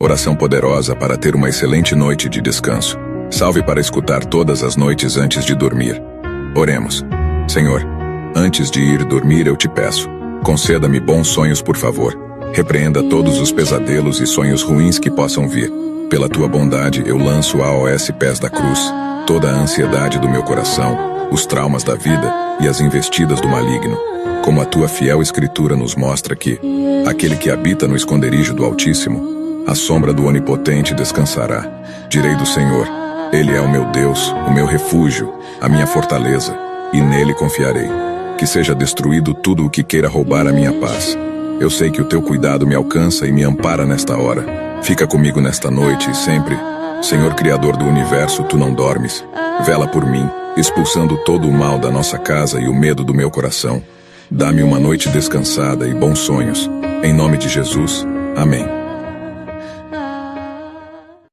Oração poderosa para ter uma excelente noite de descanso. Salve para escutar todas as noites antes de dormir. Oremos. Senhor, antes de ir dormir eu te peço, conceda-me bons sonhos por favor. Repreenda todos os pesadelos e sonhos ruins que possam vir. Pela tua bondade eu lanço aos pés da cruz toda a ansiedade do meu coração, os traumas da vida e as investidas do maligno. Como a tua fiel escritura nos mostra que aquele que habita no esconderijo do Altíssimo, à sombra do Onipotente descansará. Direi do Senhor, Ele é o meu Deus, o meu refúgio, a minha fortaleza, e nele confiarei. Que seja destruído tudo o que queira roubar a minha paz. Eu sei que o teu cuidado me alcança e me ampara nesta hora. Fica comigo nesta noite e sempre. Senhor Criador do Universo, tu não dormes. Vela por mim, expulsando todo o mal da nossa casa e o medo do meu coração. Dá-me uma noite descansada e bons sonhos. Em nome de Jesus. Amém.